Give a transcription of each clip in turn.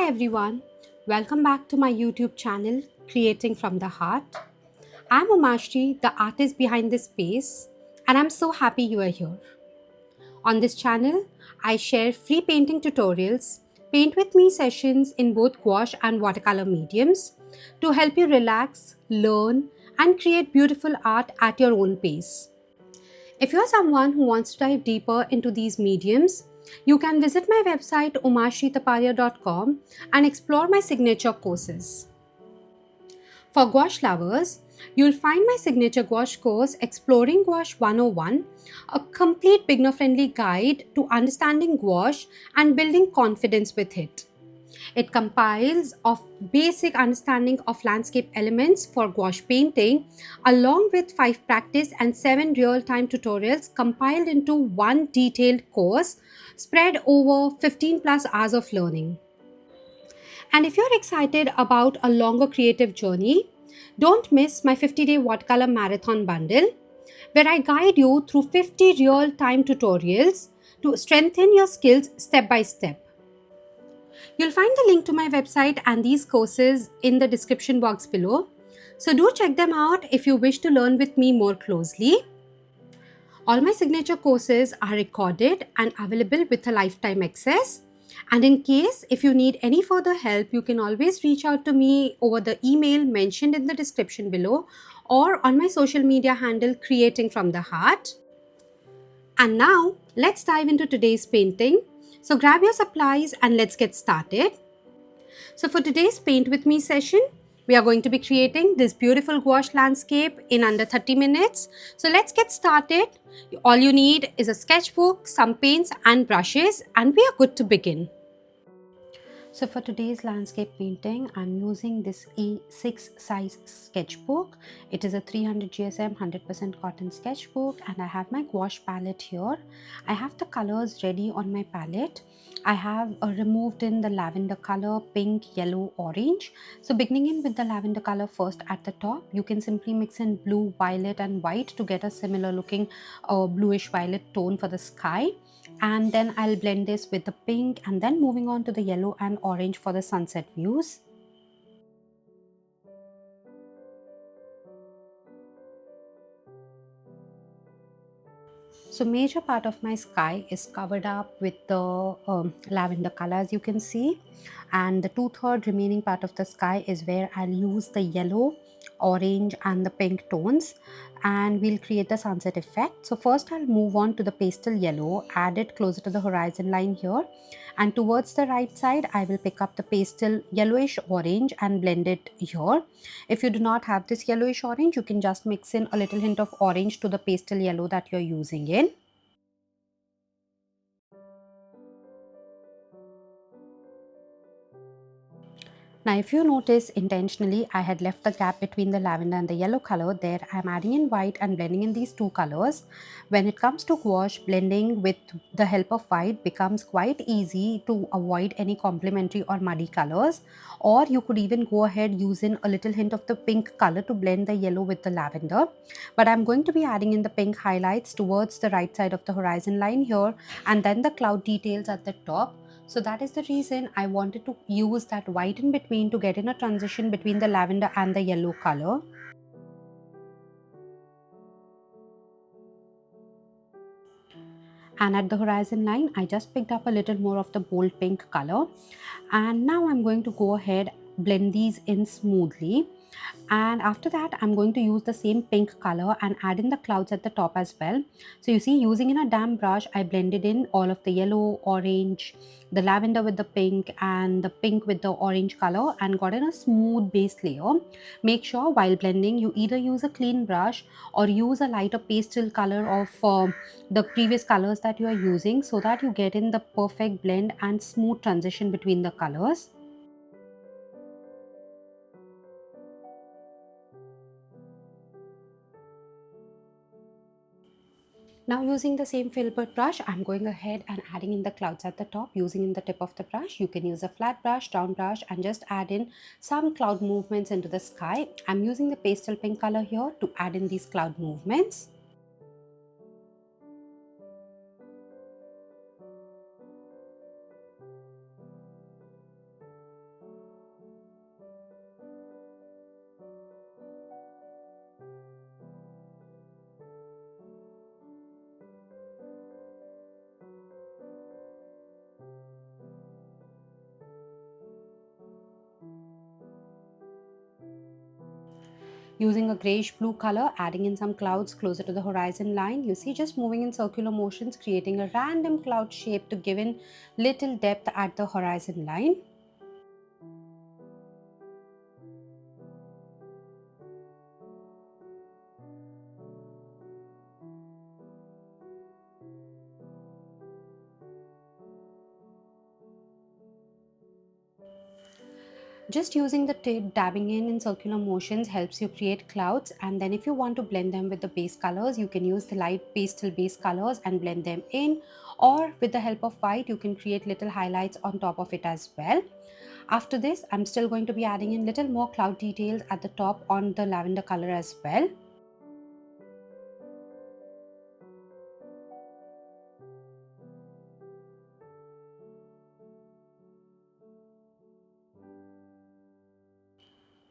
Hi everyone, welcome back to my YouTube channel Creating from the Heart. I'm Umashri, the artist behind this space, and I'm so happy you are here. On this channel, I share free painting tutorials, paint with me sessions in both gouache and watercolor mediums to help you relax, learn, and create beautiful art at your own pace. If you're someone who wants to dive deeper into these mediums, you can visit my website umashitaparia.com and explore my signature courses. For gouache lovers, you'll find my signature gouache course Exploring Gouache 101, a complete beginner-friendly guide to understanding gouache and building confidence with it. It compiles of basic understanding of landscape elements for gouache painting along with 5 practice and 7 real-time tutorials compiled into one detailed course spread over 15 plus hours of learning. And if you're excited about a longer creative journey, don't miss my 50-day watercolor marathon bundle where I guide you through 50 real-time tutorials to strengthen your skills step by step. You'll find the link to my website and these courses in the description box below. So do check them out if you wish to learn with me more closely. All my signature courses are recorded and available with a lifetime access. And in case if you need any further help, you can always reach out to me over the email mentioned in the description below or on my social media handle Creating from the Heart. And now let's dive into today's painting. So grab your supplies and let's get started. So for today's Paint With Me session, we are going to be creating this beautiful gouache landscape in under 30 minutes. So let's get started. All you need is a sketchbook, some paints and brushes, and we are good to begin. So for today's landscape painting, I'm using this E6 size sketchbook. It is a 300 GSM 100% cotton sketchbook and I have my gouache palette here. I have the colors ready on my palette. I have removed in the lavender color, pink, yellow, orange. So beginning in with the lavender color first at the top, you can simply mix in blue, violet and white to get a similar looking bluish violet tone for the sky. And then I'll blend this with the pink and then moving on to the yellow and orange for the sunset views. So major part of my sky is covered up with the lavender color as you can see, and the 2/3 remaining part of the sky is where I'll use the yellow, orange and the pink tones and we'll create the sunset effect. So first I'll move on to the pastel yellow, add it closer to the horizon line here, and towards the right side I will pick up the pastel yellowish orange and blend it here. If you do not have this yellowish orange, you can just mix in a little hint of orange to the pastel yellow that you're using in. Now if you notice intentionally I had left the gap between the lavender and the yellow color. There I'm adding in white and blending in these two colors. When it comes to gouache, blending with the help of white becomes quite easy to avoid any complementary or muddy colors, or you could even go ahead using a little hint of the pink color to blend the yellow with the lavender. But I'm going to be adding in the pink highlights towards the right side of the horizon line here and then the cloud details at the top. So that is the reason I wanted to use that white in between to get in a transition between the lavender and the yellow color. And at the horizon line, I just picked up a little more of the bold pink color. And now I'm going to go ahead, blend these in smoothly. And after that I'm going to use the same pink color and add in the clouds at the top as well. So you see, using in a damp brush I blended in all of the yellow, orange, the lavender with the pink and the pink with the orange color and got in a smooth base layer. Make sure while blending you either use a clean brush or use a lighter pastel color of the previous colors that you are using so that you get in the perfect blend and smooth transition between the colors. Now using the same filbert brush, I'm going ahead and adding in the clouds at the top. Using in the tip of the brush, you can use a flat brush, round brush and just add in some cloud movements into the sky. I'm using the pastel pink color here to add in these cloud movements. Using a grayish blue color, adding in some clouds closer to the horizon line, you see just moving in circular motions, creating a random cloud shape to give in little depth at the horizon line. Just using the tip, dabbing in circular motions helps you create clouds, and then if you want to blend them with the base colors, you can use the light pastel base colors and blend them in, or with the help of white you can create little highlights on top of it as well. After this, I'm still going to be adding in little more cloud details at the top on the lavender color as well.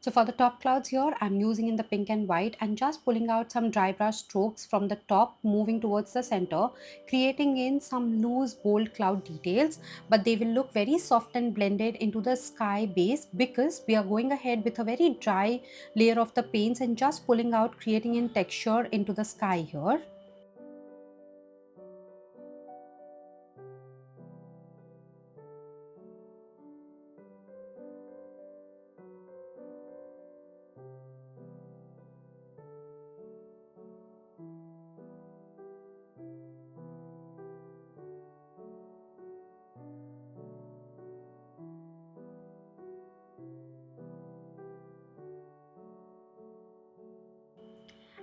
So for the top clouds here, I'm using in the pink and white and just pulling out some dry brush strokes from the top, moving towards the center, creating in some loose bold cloud details, but they will look very soft and blended into the sky base because we are going ahead with a very dry layer of the paints and just pulling out, creating in texture into the sky here.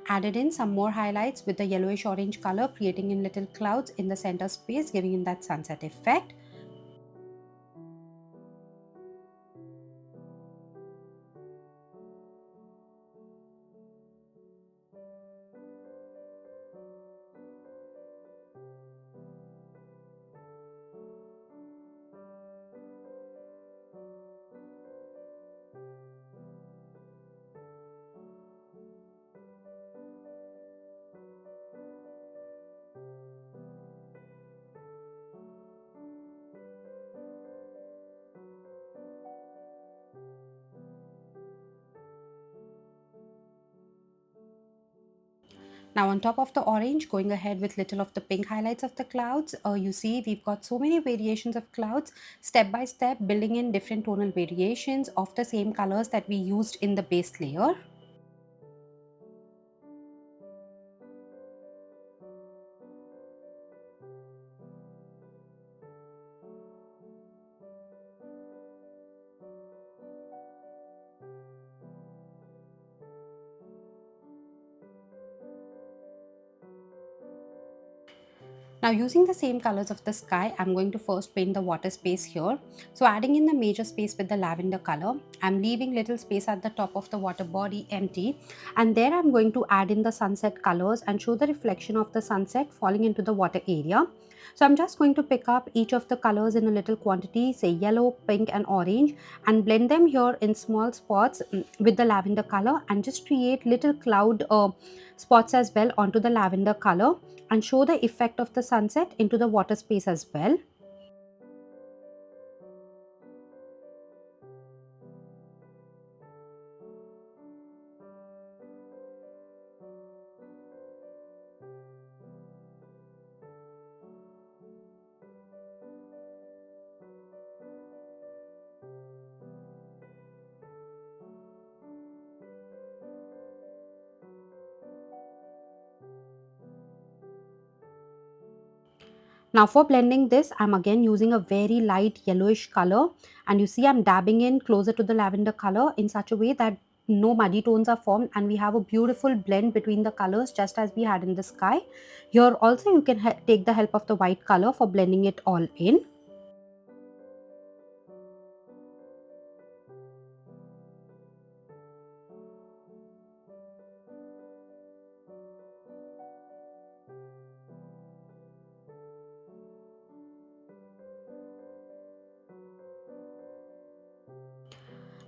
Added in some more highlights with the yellowish orange color, creating in little clouds in the center space, giving in that sunset effect. Now on top of the orange, going ahead with little of the pink highlights of the clouds, you see we've got so many variations of clouds, step by step building in different tonal variations of the same colors that we used in the base layer. Now using the same colors of the sky, I'm going to first paint the water space here. So adding in the major space with the lavender color, I'm leaving little space at the top of the water body empty, and there I'm going to add in the sunset colors and show the reflection of the sunset falling into the water area. So I'm just going to pick up each of the colors in a little quantity, say yellow, pink and orange, and blend them here in small spots with the lavender color and just create little cloud spots as well onto the lavender color and show the effect of the sunset into the water space as well. Now for blending this, I'm again using a very light yellowish color, and you see I'm dabbing in closer to the lavender color in such a way that no muddy tones are formed and we have a beautiful blend between the colors just as we had in the sky. Here also you can take the help of the white color for blending it all in.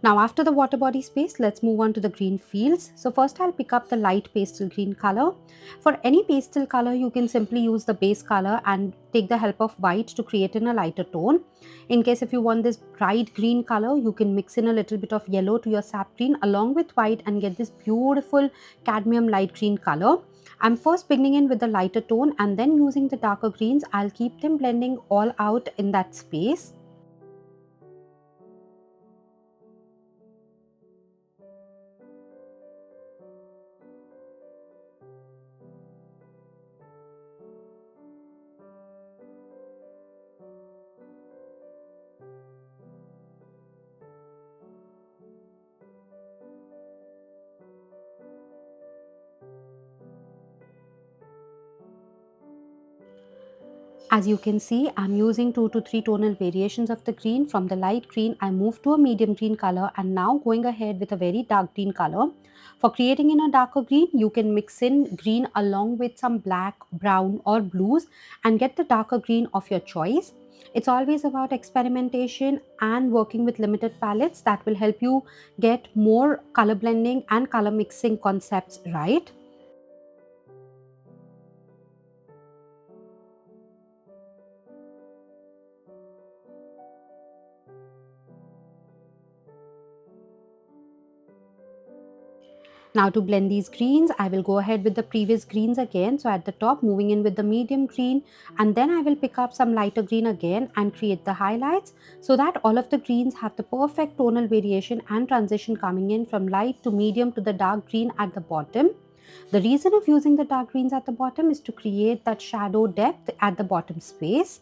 Now after the water body space, let's move on to the green fields. So first I'll pick up the light pastel green color. For any pastel color, you can simply use the base color and take the help of white to create in a lighter tone. In case if you want this bright green color, you can mix in a little bit of yellow to your sap green along with white and get this beautiful cadmium light green color. I'm first beginning in with the lighter tone and then using the darker greens. I'll keep them blending all out in that space. As you can see, I'm using 2 to 3 tonal variations of the green. From the light green, I moved to a medium green color and now going ahead with a very dark green color. For creating in a darker green, you can mix in green along with some black, brown or blues and get the darker green of your choice. It's always about experimentation and working with limited palettes that will help you get more color blending and color mixing concepts right. Now to blend these greens, I will go ahead with the previous greens again. So at the top, moving in with the medium green, and then I will pick up some lighter green again and create the highlights so that all of the greens have the perfect tonal variation and transition coming in from light to medium to the dark green at the bottom. The reason of using the dark greens at the bottom is to create that shadow depth at the bottom space.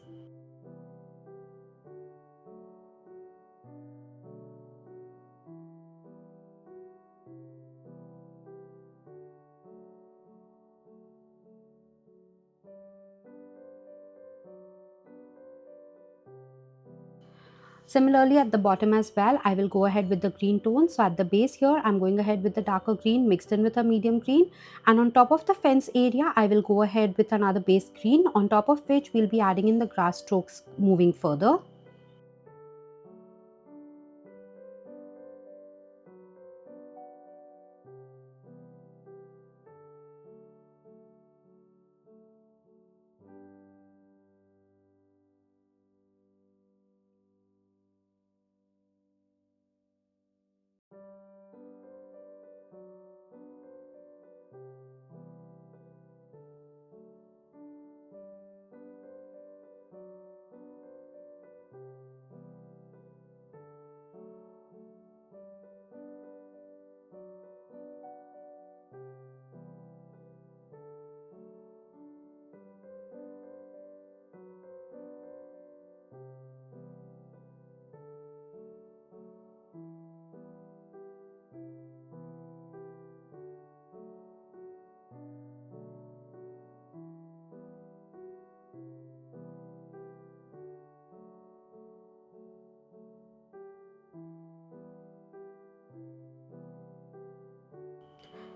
Similarly, at the bottom as well, I will go ahead with the green tone. So at the base here, I'm going ahead with the darker green mixed in with a medium green. And on top of the fence area, I will go ahead with another base green, on top of which we'll be adding in the grass strokes moving further.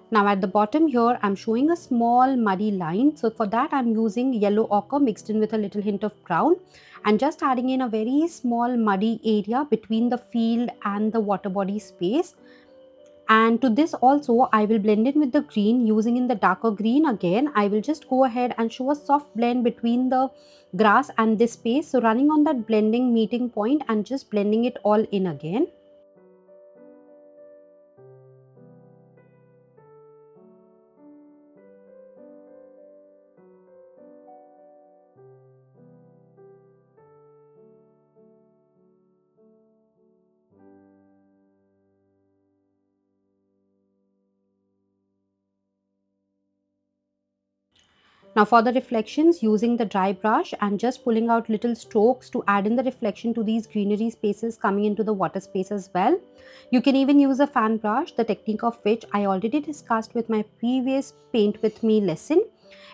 Now at the bottom here, I'm showing a small muddy line. So for that, I'm using yellow ochre mixed in with a little hint of brown and just adding in a very small muddy area between the field and the water body space. And to this also, I will blend in with the green using in the darker green again. I will just go ahead and show a soft blend between the grass and this space. So running on that blending meeting point and just blending it all in again. Now for the reflections, using the dry brush and just pulling out little strokes to add in the reflection to these greenery spaces coming into the water space as well. You can even use a fan brush, the technique of which I already discussed with my previous Paint With Me lesson.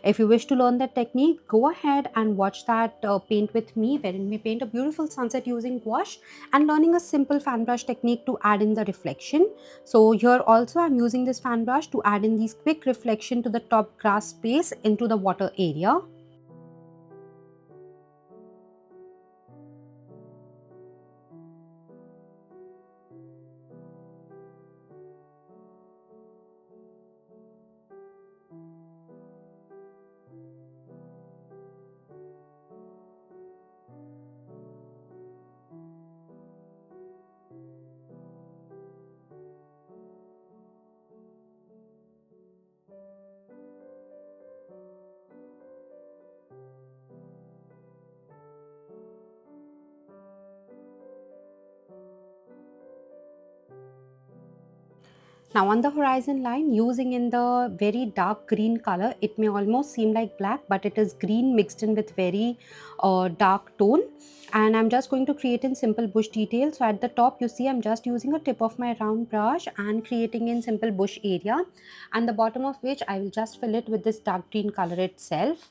If you wish to learn that technique, go ahead and watch that Paint With Me, wherein we paint a beautiful sunset using gouache and learning a simple fan brush technique to add in the reflection. So here also I'm using this fan brush to add in these quick reflection to the top grass space into the water area. Now on the horizon line, using in the very dark green color, it may almost seem like black, but it is green mixed in with very dark tone. And I'm just going to create in simple bush detail. So at the top, you see I'm just using a tip of my round brush and creating in simple bush area. And the bottom of which I will just fill it with this dark green color itself.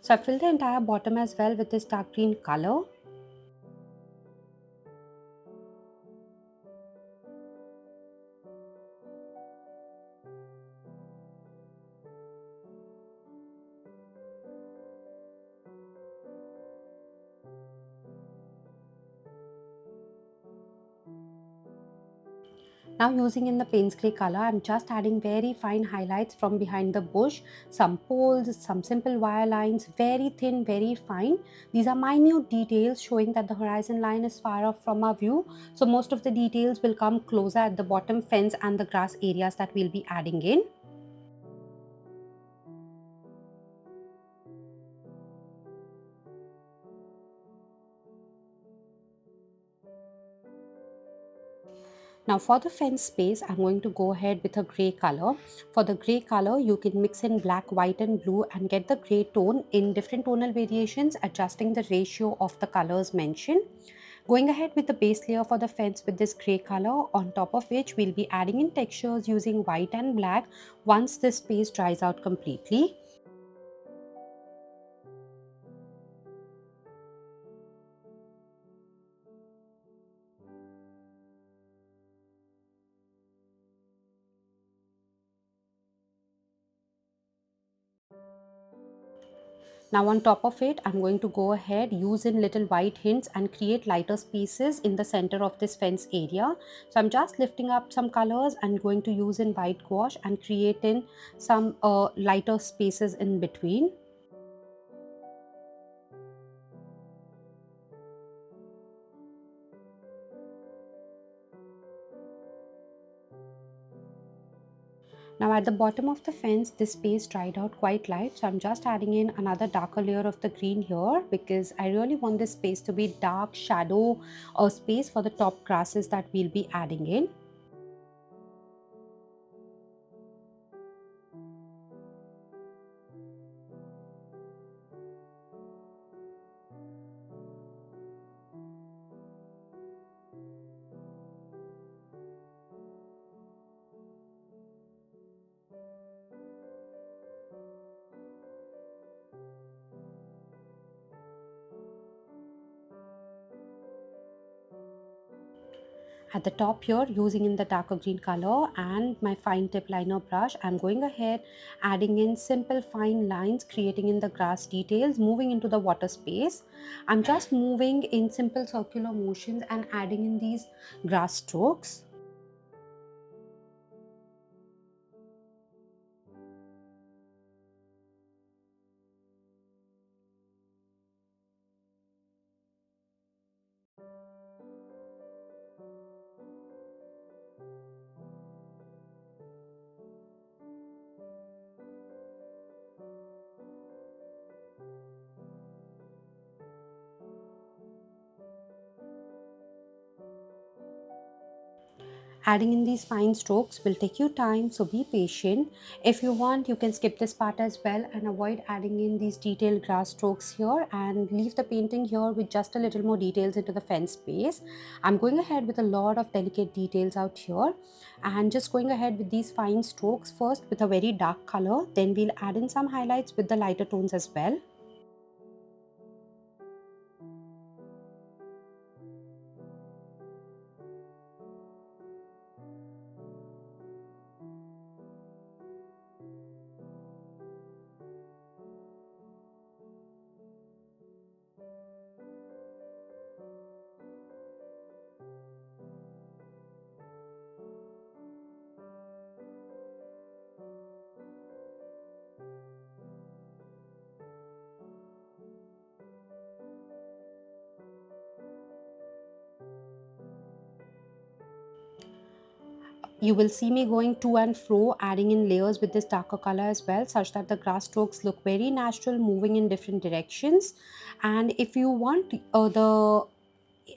So I filled the entire bottom as well with this dark green color. Now using in the Payne's grey color, I'm just adding very fine highlights from behind the bush, some poles, some simple wire lines, very thin, very fine. These are minute details showing that the horizon line is far off from our view. So most of the details will come closer at the bottom fence and the grass areas that we'll be adding in. Now for the fence space, I'm going to go ahead with a grey color. For the grey color, you can mix in black, white and blue and get the grey tone in different tonal variations, adjusting the ratio of the colors mentioned. Going ahead with the base layer for the fence with this grey color, on top of which we'll be adding in textures using white and black once this space dries out completely. Now on top of it, I'm going to go ahead, use in little white hints and create lighter spaces in the center of this fence area. So I'm just lifting up some colors and going to use in white gouache and create in some lighter spaces in between. Now at the bottom of the fence, this space dried out quite light. So I'm just adding in another darker layer of the green here because I really want this space to be dark shadow or space for the top grasses that we'll be adding in. At the top here, using in the darker green color and my fine tip liner brush, I'm going ahead adding in simple fine lines, creating in the grass details, moving into the water space. I'm just moving in simple circular motions and adding in these grass strokes. Adding in these fine strokes will take you time, so be patient. If you want, you can skip this part as well and avoid adding in these detailed grass strokes here and leave the painting here with just a little more details into the fence space. I'm going ahead with a lot of delicate details out here and just going ahead with these fine strokes first with a very dark color. Then we'll add in some highlights with the lighter tones as well. You will see me going to and fro, adding in layers with this darker color as well, such that the grass strokes look very natural, moving in different directions. And if you want the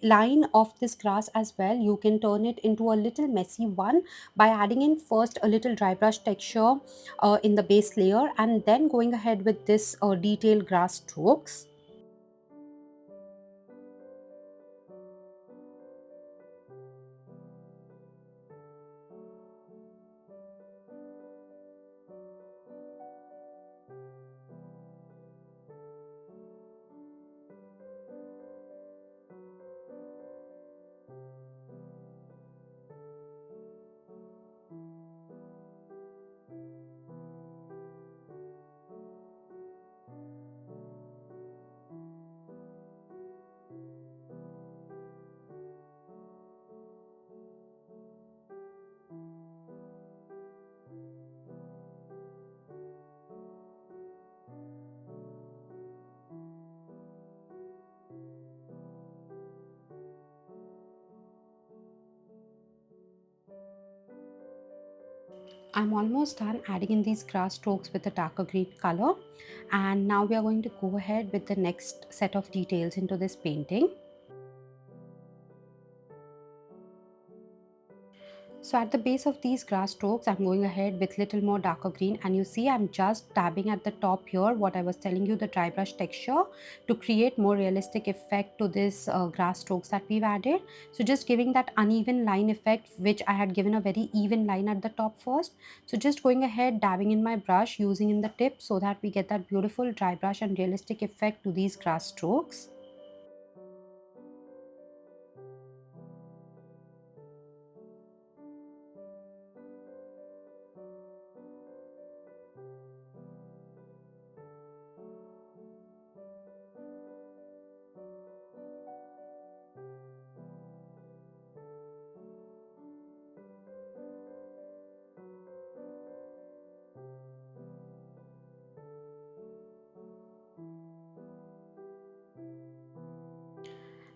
line of this grass as well, you can turn it into a little messy one by adding in first a little dry brush texture in the base layer, and then going ahead with this detailed grass strokes. I'm almost done adding in these grass strokes with a darker green color, and now we are going to go ahead with the next set of details into this painting. So at the base of these grass strokes, I'm going ahead with little more darker green, and you see I'm just dabbing at the top here what I was telling you, the dry brush texture, to create more realistic effect to this grass strokes that we've added. So just giving that uneven line effect, which I had given a very even line at the top first. So just going ahead, dabbing in my brush, using in the tip so that we get that beautiful dry brush and realistic effect to these grass strokes.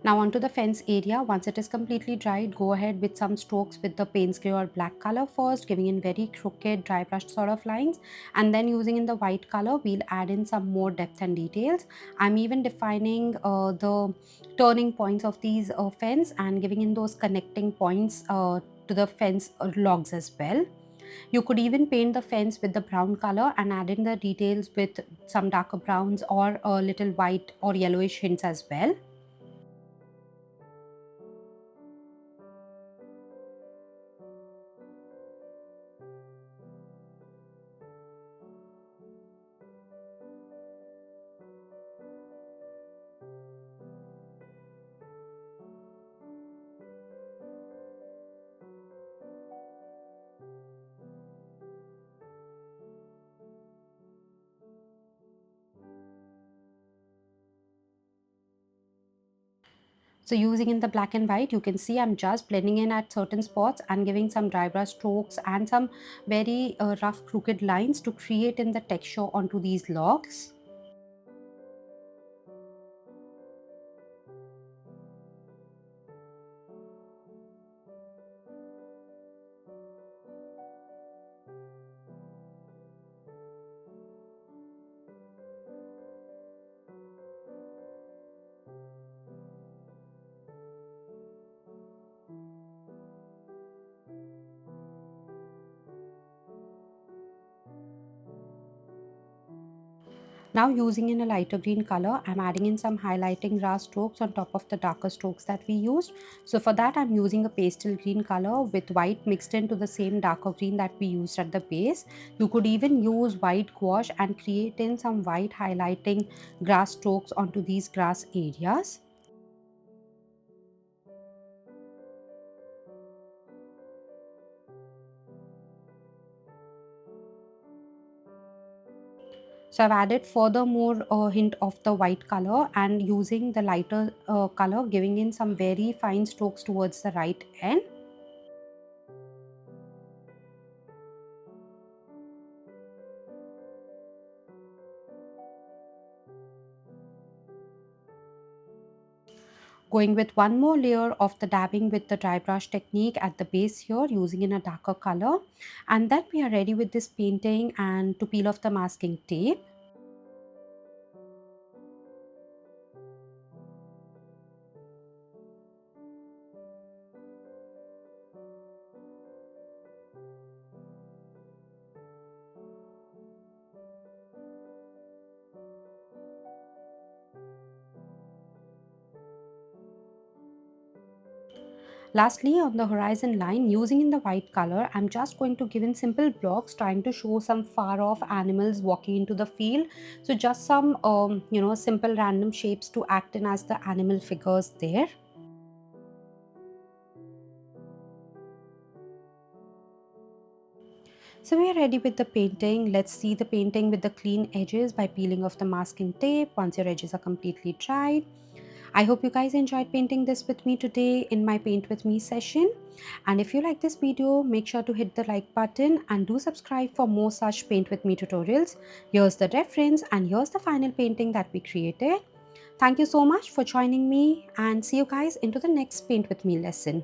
Now onto the fence area. Once it is completely dried, go ahead with some strokes with the Payne's grey or black color first, giving in very crooked dry brush sort of lines, and then using in the white color, we'll add in some more depth and details. I'm even defining the turning points of these fence and giving in those connecting points to the fence logs as well. You could even paint the fence with the brown color and add in the details with some darker browns or a little white or yellowish hints as well. So using in the black and white, you can see I'm just blending in at certain spots and giving some dry brush strokes and some very rough crooked lines to create in the texture onto these logs. Now using in a lighter green color, I'm adding in some highlighting grass strokes on top of the darker strokes that we used. So for that, I'm using a pastel green color with white mixed into the same darker green that we used at the base. You could even use white gouache and create in some white highlighting grass strokes onto these grass areas. So I've added furthermore a hint of the white color and using the lighter color, giving in some very fine strokes towards the right end. Going with one more layer of the dabbing with the dry brush technique at the base here, using in a darker color. And then we are ready with this painting and to peel off the masking tape. Lastly, on the horizon line, using in the white color, I'm just going to give in simple blocks, trying to show some far off animals walking into the field. So just some, simple random shapes to act in as the animal figures there. So we are ready with the painting. Let's see the painting with the clean edges by peeling off the masking tape once your edges are completely dried. I hope you guys enjoyed painting this with me today in my Paint With Me session. And if you like this video, make sure to hit the like button and do subscribe for more such Paint With Me tutorials. Here's the reference and here's the final painting that we created. Thank you so much for joining me and see you guys into the next Paint With Me lesson.